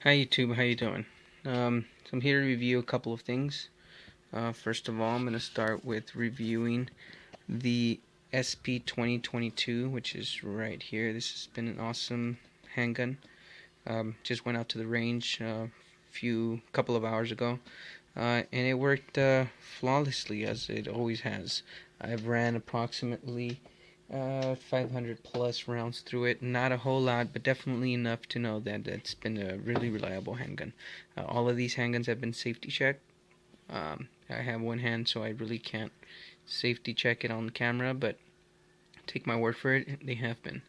Hi YouTube, how you doing? So I'm here to review a couple of things. First of all, I'm going to start with reviewing the SP2022, which is right here. This has been an awesome handgun. Just went out to the range a couple of hours ago, and it worked flawlessly as it always has. I've ran approximately 500 plus rounds through it. Not a whole lot, but definitely enough to know that it's been a really reliable handgun. All of these handguns have been safety checked. I have one hand, so I really can't safety check it on camera, but take my word for it, they have been.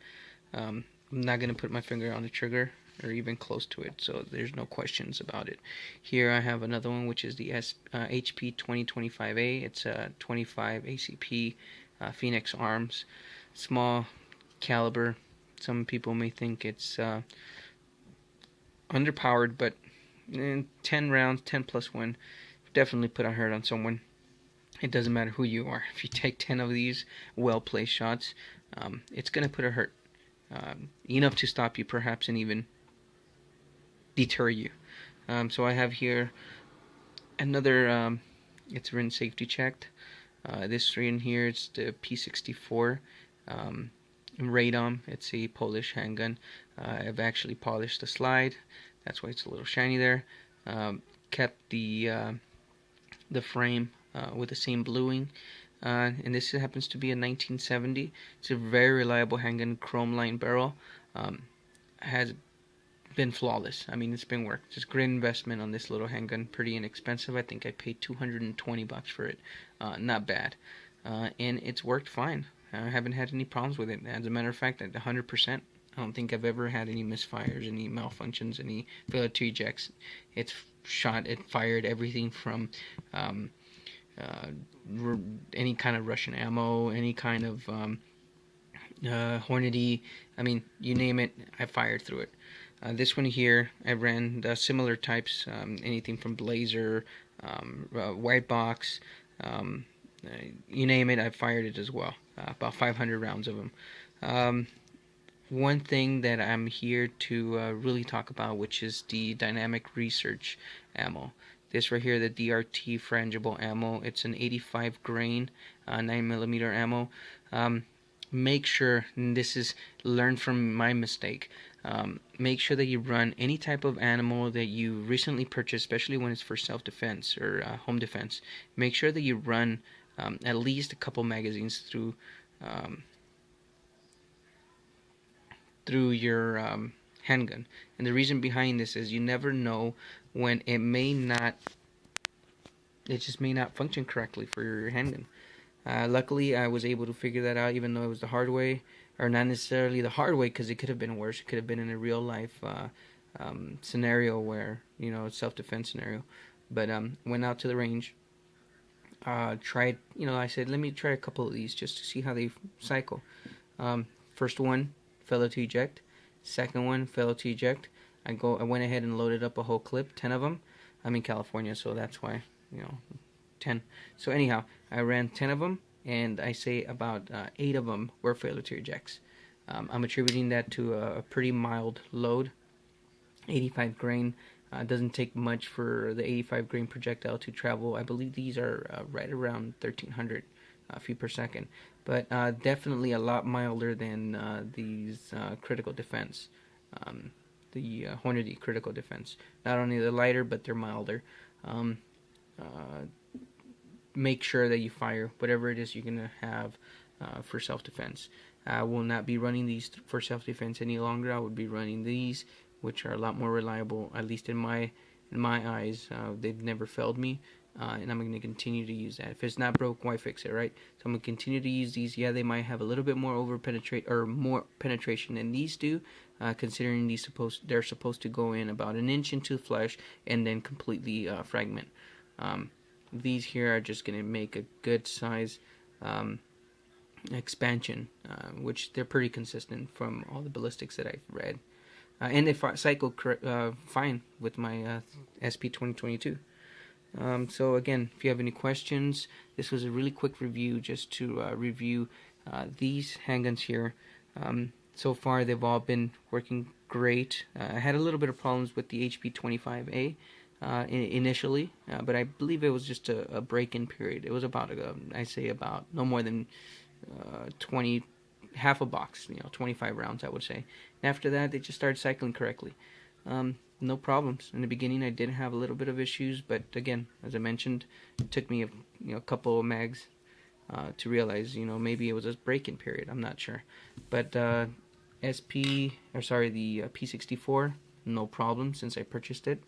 I'm not going to put my finger on the trigger or even close to it, so there's no questions about it. Here I have another one, which is the HP25A. It's a 25 ACP Phoenix Arms, small caliber. Some people may think it's underpowered, but 10 rounds, 10 plus 1, definitely put a hurt on someone. It doesn't matter who you are. If you take 10 of these well-placed shots, it's going to put a hurt. Enough to stop you, perhaps, and even deter you. So I have here another, it's been safety checked. This in here, it's the P-64 Radom. It's a Polish handgun. I've actually polished the slide. That's why it's a little shiny there. Kept the frame with the same bluing. And this happens to be a 1970. It's a very reliable handgun, chrome line barrel. Has been flawless. I mean, it's been work. Just great investment on this little handgun. Pretty inexpensive. I think I paid $220 for it. Not bad. And it's worked fine. I haven't had any problems with it. As a matter of fact, at 100%, I don't think I've ever had any misfires, any malfunctions, any failure to ejects. It fired everything from any kind of Russian ammo, any kind of Hornady. I mean, you name it, I fired through it. This one here, I ran similar types, anything from Blazer, White Box, you name it, I fired it as well. About 500 rounds of them. One thing that I'm here to really talk about, which is the dynamic research ammo. This right here, the DRT frangible ammo. It's an 85 grain 9mm ammo. Make sure, and this is learned from my mistake, make sure that you run any type of animal that you recently purchased, especially when it's for self-defense or home defense. Make sure that you run at least a couple magazines through your handgun. And the reason behind this is you never know when it just may not function correctly for your handgun. Luckily, I was able to figure that out, even though it was the hard way, or not necessarily the hard way, because it could have been worse. It could have been in a real life scenario where, self-defense scenario. But went out to the range, tried, I said, let me try a couple of these just to see how they cycle. First one, failed to eject. Second one, failed to eject. I went ahead and loaded up a whole clip, 10 of them. I'm in California, so that's why, 10. So anyhow, I ran 10 of them, and I say about 8 of them were failure to ejects. I'm attributing that to a pretty mild load. 85 grain. Doesn't take much for the 85 grain projectile to travel. I believe these are right around 1300 feet per second, but definitely a lot milder than these critical defense. The Hornady critical defense. Not only they're lighter, but they're milder. Make sure that you fire whatever it is you're going to have for self-defense. I will not be running these for self-defense any longer. I would be running these, which are a lot more reliable, at least in my eyes. They've never failed me, and I'm going to continue to use that. If it's not broke, why fix it, right? So I'm going to continue to use these. Yeah, they might have a little bit more more penetration than these do, considering they're supposed to go in about an inch into flesh and then completely fragment. These here are just going to make a good size expansion, which they're pretty consistent from all the ballistics that I've read. And they cycle fine with my SP2022. So again, if you have any questions, this was a really quick review just to review these handguns here. So far, they've all been working great. I had a little bit of problems with the HP25A initially, but I believe it was just a break-in period. It was about, I say about no more than 20, half a box, 25 rounds, I would say. And after that, they just started cycling correctly. No problems. In the beginning, I did have a little bit of issues, but again, as I mentioned, it took me a couple of mags to realize, maybe it was a break-in period. I'm not sure, but the P-64, no problem since I purchased it.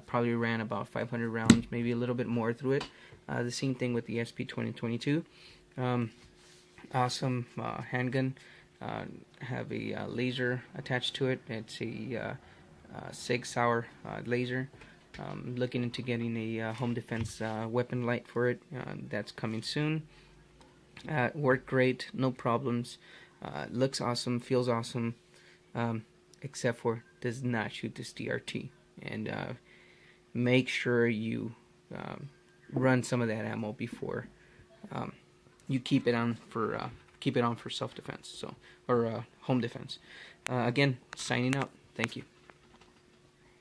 Probably ran about 500 rounds, maybe a little bit more through it. The same thing with the SP2022. Awesome handgun. Have a laser attached to it. It's a Sig Sauer laser. Looking into getting a home defense weapon light for it. That's coming soon. Worked great, no problems. Looks awesome, feels awesome, except for does not shoot this DRT. And make sure you run some of that ammo before you keep it on for self-defense, or home defense. Again, signing out. Thank you.